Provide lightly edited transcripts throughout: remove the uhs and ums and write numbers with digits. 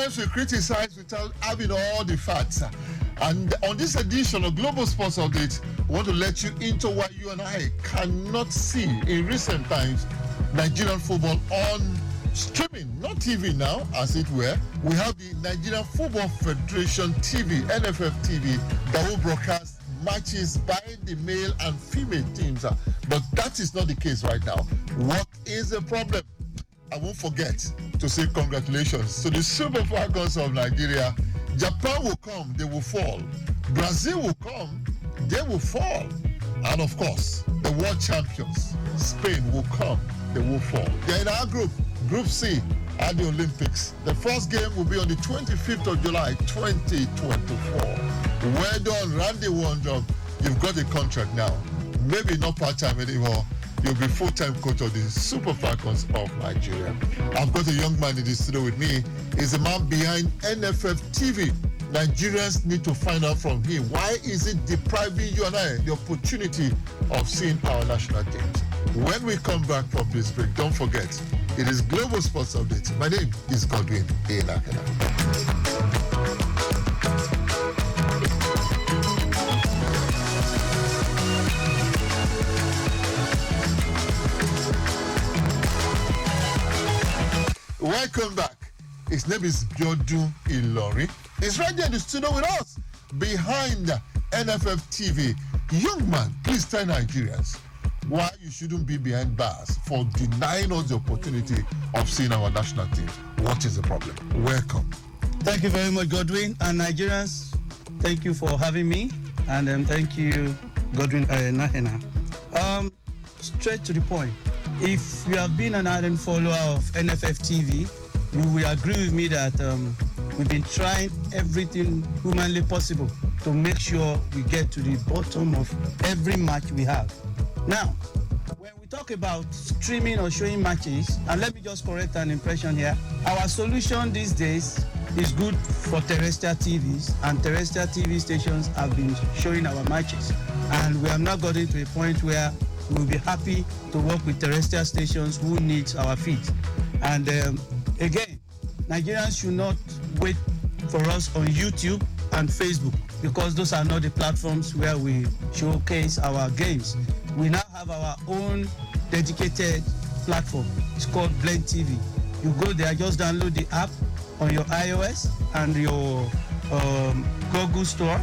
Sometimes we criticize without having all the facts. And on this edition of Global Sports Update, we want to let you into what you and I cannot see in recent times. Nigerian football on streaming, not TV now, as it were. We have the Nigerian Football Federation TV, NFF TV, that will broadcast matches by the male and female teams. But that is not the case right now. What is the problem? I won't forget to say congratulations to the Super Falcons of Nigeria. Japan will come, they will fall. Brazil will come, they will fall. And of course, the world champions, Spain, will come, they will fall. They're in our group, Group C, at the Olympics. The first game will be on the 25th of July, 2024. Well done, Randy Wondrum. You've got a contract now. Maybe not part-time anymore. You'll be full-time coach of the Super Falcons of Nigeria. I've got a young man in the studio with me. He's the man behind NFF TV. Nigerians need to find out from him, why is it depriving you and I the opportunity of seeing our national teams? When we come back from this break, don't forget, it is Global Sports Update. My name is Godwin Enakhena. Welcome back. His name is Godwin Ilori. He's right there in the studio with us, behind NFF TV. Young man, please tell Nigerians why you shouldn't be behind bars for denying us the opportunity of seeing our national team. What is the problem? Welcome. Thank you very much, Godwin. And Nigerians, thank you for having me. And thank you, Godwin Enakhena. Straight to the point. If you have been an ardent follower of NFF TV, you will agree with me that we've been trying everything humanly possible to make sure we get to the bottom of every match we have. Now, when we talk about streaming or showing matches, and let me just correct an impression here, our solution these days is good for terrestrial TVs, and terrestrial TV stations have been showing our matches. And we have now gotten to a point where we'll be happy to work with terrestrial stations who need our feed. And again, Nigerians should not wait for us on YouTube and Facebook, because those are not the platforms where we showcase our games. We now have our own dedicated platform. It's called Blend TV. You go there, just download the app on your iOS and your Google Store.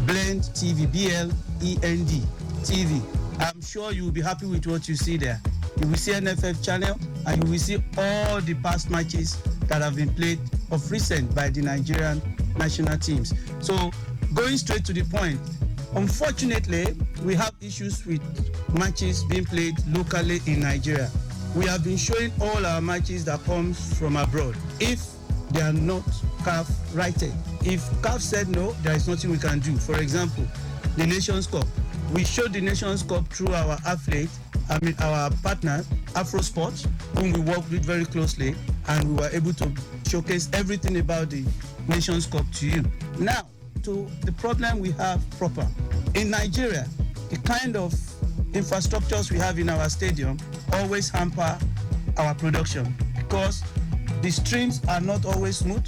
Blend TV, B-L-E-N-D TV. I'm sure you will be happy with what you see there. You will see NFF channel, and you will see all the past matches that have been played of recent by the Nigerian national teams. So, going straight to the point, unfortunately, we have issues with matches being played locally in Nigeria. We have been showing all our matches that comes from abroad, if they are not CAF rated. If CAF said no, there is nothing we can do. For example, the Nations Cup. We showed the Nations Cup through our our partner, Afro Sports, whom we work with very closely, and we were able to showcase everything about the Nations Cup to you. Now, to the problem we have proper. In Nigeria, the kind of infrastructures we have in our stadium always hamper our production, because the streams are not always smooth,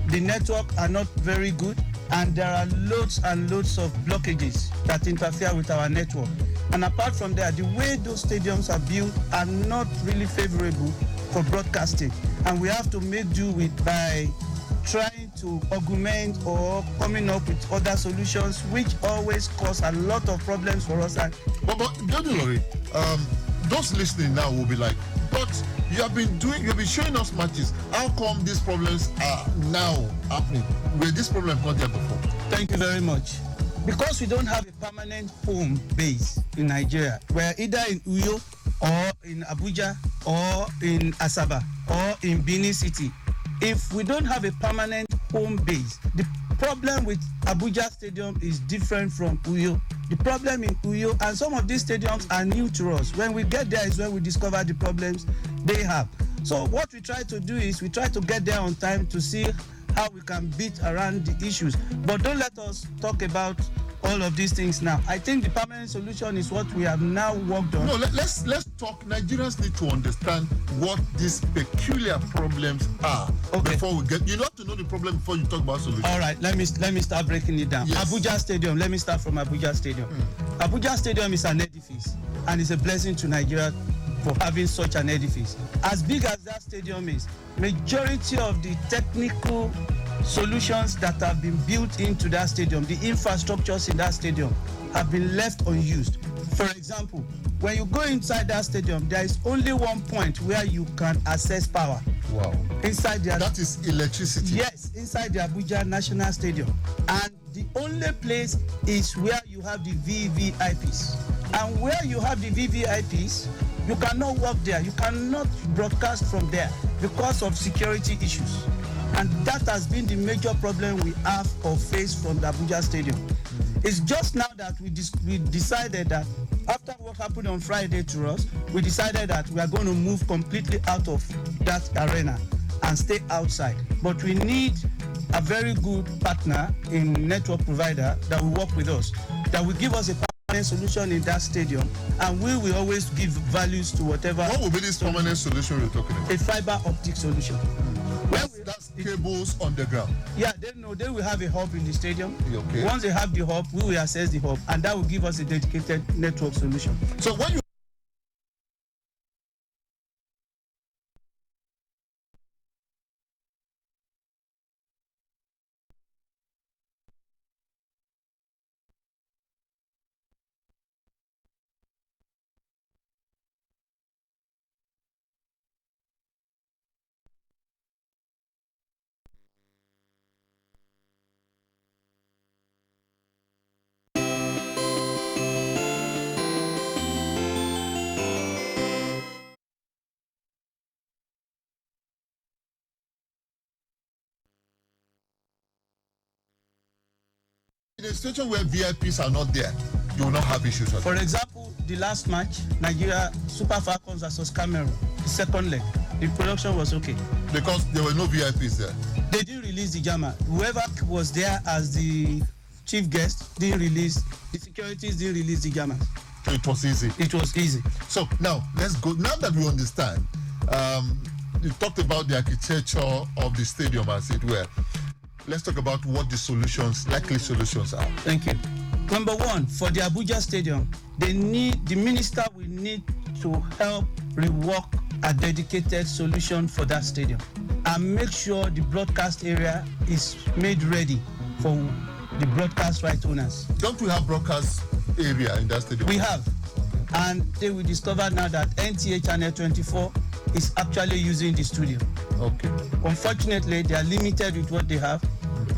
the network are not very good, and there are loads and loads of blockages that interfere with our network. And apart from that, the way those stadiums are built are not really favorable for broadcasting. And we have to make do with by trying to augment or coming up with other solutions, which always cause a lot of problems for us. But Godwin, those listening now will be like, but you have been showing us matches. How come these problems are now happening? Were this problem not there before? Thank you very much. Because we don't have a permanent home base in Nigeria, we're either in Uyo or in Abuja or in Asaba or in Benin City. If we don't have a permanent home base, the problem with Abuja Stadium is different from Uyo. The problem in Uyo, and some of these stadiums are new to us. When we get there is when we discover the problems they have. So what we try to do is we try to get there on time to see how we can beat around the issues. But don't let us talk about all of these things now. I think the permanent solution is what we have now worked on. No, let's talk. Nigerians need to understand what these peculiar problems are before we get. You have to know the problem before you talk about solutions. All right, let me start breaking it down. Yes. Abuja Stadium. Let me start from Abuja Stadium. Abuja Stadium is an edifice, and it's a blessing to Nigeria for having such an edifice. As big as that stadium is, majority of the technical solutions that have been built into that stadium, the infrastructures in that stadium, have been left unused. For example, when you go inside that stadium, there is only one point where you can access power. Wow. Inside the That is electricity. Yes, inside the Abuja National Stadium. And the only place is where you have the VVIPs. And where you have the VVIPs, you cannot work there. You cannot broadcast from there because of security issues. And that has been the major problem we have or face from the Abuja Stadium. It's just now that we decided that after what happened on Friday to us, we decided that we are going to move completely out of that arena and stay outside. But we need a very good partner in network provider that will work with us, that will give us a permanent solution in that stadium, and we will always give values to whatever. What will be this permanent solution you're talking about? A fiber optic solution. That's cables on the ground. Yeah, they will have a hub in the stadium. Okay. Once they have the hub, we will access the hub, and that will give us a dedicated network solution. So when you in a situation where VIPs are not there, you will not have issues. For example, the last match, Nigeria Super Falcons versus Cameroon, the second leg, the production was okay. Because there were no VIPs there. They didn't release the jammer. Whoever was there as the chief guest didn't release, the securities didn't release the jammers. So it was easy. It was easy. So now, let's go. Now that we understand, you talked about the architecture of the stadium, as it were. Let's talk about what the likely solutions are. Thank you. Number one, for the Abuja Stadium, the minister will need to help rework a dedicated solution for that stadium and make sure the broadcast area is made ready for the broadcast right owners. Don't we have broadcast area in that stadium? We have. And they will discover now that NTA Channel 24 is actually using the studio. Okay. Unfortunately, they are limited with what they have,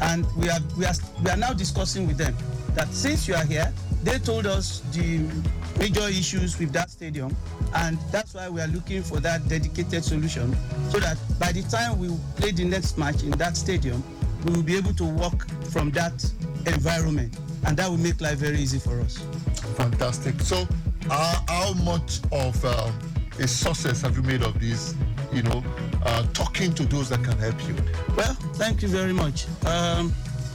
and we are now discussing with them that since you are here, they told us the major issues with that stadium, and that's why we are looking for that dedicated solution, so that by the time we play the next match in that stadium, we will be able to work from that environment, and that will make life very easy for us. Fantastic. So, how much of a success have you made of this? Talking to those that can help you. Well, thank you very much.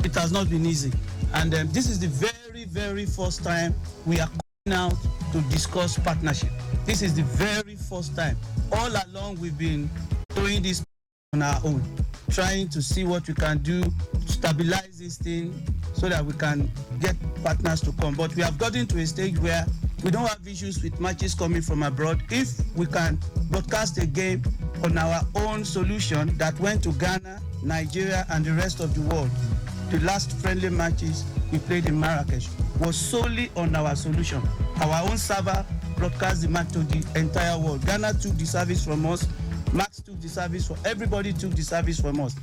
It has not been easy, and this is the very, very first time we are coming out to discuss partnership. This is the very first time. All along, we've been doing this on our own, trying to see what we can do to stabilize this thing so that we can get partners to come. But we have gotten to a stage where we don't have issues with matches coming from abroad. If we can broadcast a game on our own solution that went to Ghana, Nigeria, and the rest of the world, the last friendly matches we played in Marrakesh was solely on our solution. Our own server broadcast the match to the entire world. Ghana took the service from us. Max took the service from everybody. Took the service from us.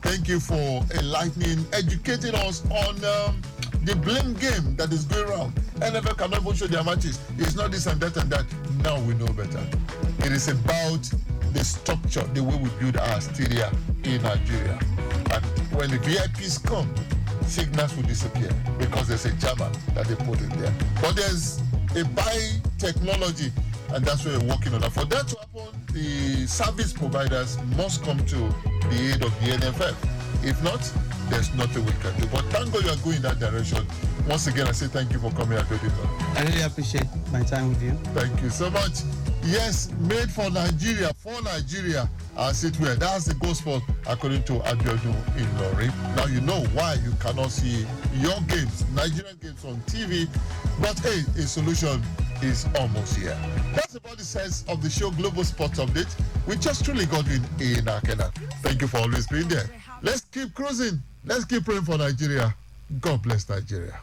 Thank you for enlightening, educating us on the blame game that is going around. NFL cannot even show their matches. It's not this and that and that. Now we know better. It is about the structure, the way we build our stadia in Nigeria. And when the VIPs come, signals will disappear because there's a jammer that they put in there. But there's a buy technology, and that's what we're working on. And for that to happen, the service providers must come to the aid of the NFF. If not, there's nothing we can do. But thank God you are going in that direction. Once again, I say thank you for coming and doing it. I really appreciate my time with you. Thank you so much. Yes, made for Nigeria, as it were. That's the gospel according to Abiodun Ilori. Now you know why you cannot see your games, Nigerian games on TV. But hey, a solution is almost here. That's about the sense of the show Global Sports Update with just truly Godwin Enakhena. Thank you for always being there. Let's keep cruising. Let's keep praying for Nigeria. God bless Nigeria.